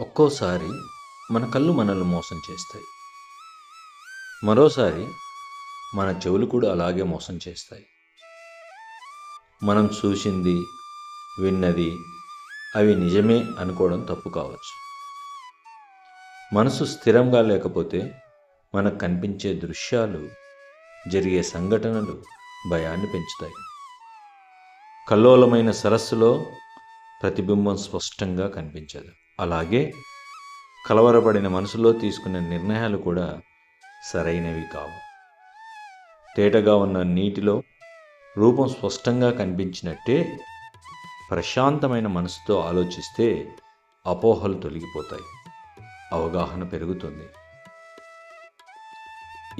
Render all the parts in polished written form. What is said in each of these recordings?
ఒక్కోసారి మన కళ్ళు మనల్ని మోసం చేస్తాయి. మరోసారి మన చెవులు కూడా అలాగే మోసం చేస్తాయి. మనం చూసింది, విన్నది అవి నిజమే అనుకోవడం తప్పు కావచ్చు. మనసు స్థిరంగా లేకపోతే మనకు కనిపించే దృశ్యాలు, జరిగే సంఘటనలు భయాన్ని పెంచుతాయి. కల్లోలమైన సరస్సులో ప్రతిబింబం స్పష్టంగా కనిపించదు. అలాగే కలవరపడిన మనసులో తీసుకునే నిర్ణయాలు కూడా సరైనవి కావు. తేటగా ఉన్న నీటిలో రూపం స్పష్టంగా కనిపించినట్టే ప్రశాంతమైన మనసుతో ఆలోచిస్తే అపోహలు తొలగిపోతాయి, అవగాహన పెరుగుతుంది.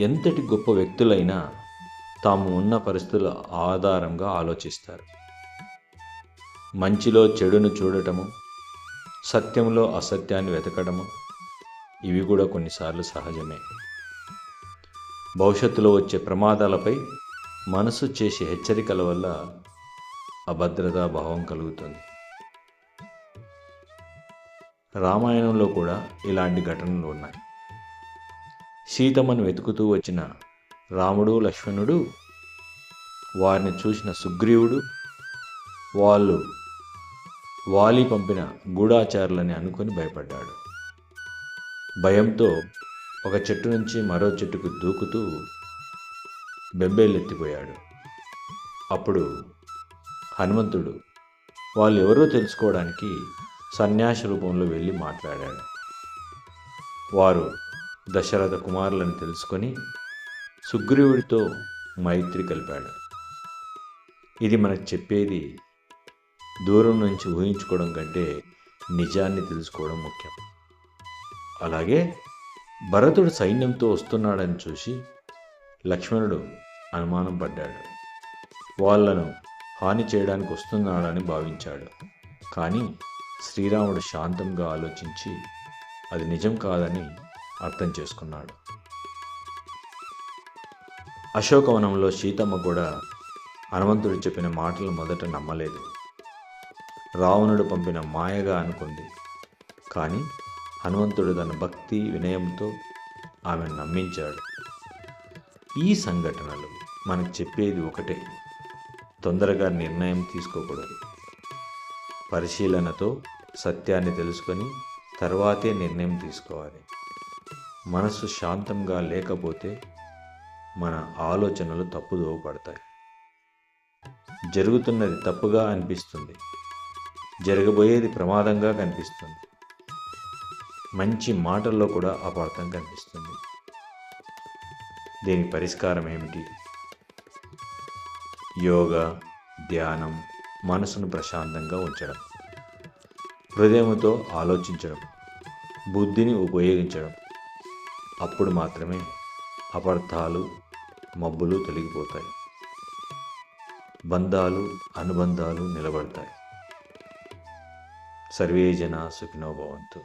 ఎంతటి గొప్ప వ్యక్తులైనా తాము ఉన్న పరిస్థితుల ఆధారంగా ఆలోచిస్తారు. మంచిలో చెడును చూడటము, సత్యంలో అసత్యాన్ని వెతకడము ఇవి కూడా కొన్నిసార్లు సహజమే. భవిష్యత్తులో వచ్చే ప్రమాదాలపై మనసు చేసే హెచ్చరికల వల్ల అభద్రతా భావం కలుగుతుంది. రామాయణంలో కూడా ఇలాంటి ఘటనలు ఉన్నాయి. సీతమ్మను వెతుకుతూ వచ్చిన రాముడు, లక్ష్మణుడు, వారిని చూసిన సుగ్రీవుడు వాలి పంపిన గూఢాచారులని అనుకొని భయపడ్డాడు. భయంతో ఒక చెట్టు నుంచి మరో చెట్టుకు దూకుతూ బెంబేలెత్తిపోయాడు. అప్పుడు హనుమంతుడు వాళ్ళు ఎవరో తెలుసుకోవడానికి సన్యాసి రూపంలో వెళ్ళి మాట్లాడాడు. వారు దశరథ కుమారులను తెలుసుకొని సుగ్రీవుడితో మైత్రి కలిపాడు. ఇది మనకు చెప్పేది దూరం నుంచి ఊహించుకోవడం కంటే నిజాన్ని తెలుసుకోవడం ముఖ్యం. అలాగే భరతుడు సైన్యంతో వస్తున్నాడని చూసి లక్ష్మణుడు అనుమానం పడ్డాడు. వాళ్లను హాని చేయడానికి వస్తున్నాడని భావించాడు. కానీ శ్రీరాముడు శాంతంగా ఆలోచించి అది నిజం కాదని అర్థం చేసుకున్నాడు. అశోకవనంలో సీతమ్మ కూడా హనుమంతుడు చెప్పిన మాటలు మొదట నమ్మలేదు. రావణుడు పంపిన మాయగా అనుకుంది. కానీ హనుమంతుడు తన భక్తి, వినయంతో ఆమెను నమ్మించాడు. ఈ సంఘటనలు మనకు చెప్పేది ఒకటే: తొందరగా నిర్ణయం తీసుకోకూడదు. పరిశీలనతో సత్యాన్ని తెలుసుకొని తర్వాతే నిర్ణయం తీసుకోవాలి. మనసు శాంతంగా లేకపోతే మన ఆలోచనలు తప్పుదోవ పడతాయి. జరుగుతున్నది తప్పుగా అనిపిస్తుంది, జరగబోయేది ప్రమాదంగా కనిపిస్తుంది. మంచి మాటల్లో కూడా అపార్థం కనిపిస్తుంది. దీనికి పరిష్కారం ఏమిటి? యోగా, ధ్యానం, మనసును ప్రశాంతంగా ఉంచడం, హృదయంతో ఆలోచించడం, బుద్ధిని ఉపయోగించడం. అప్పుడు మాత్రమే అపార్థాలు, మబ్బులు తొలగిపోతాయి. బంధాలు, అనుబంధాలు నిలబడతాయి. సర్వే జనా సుఖినో భవంతు.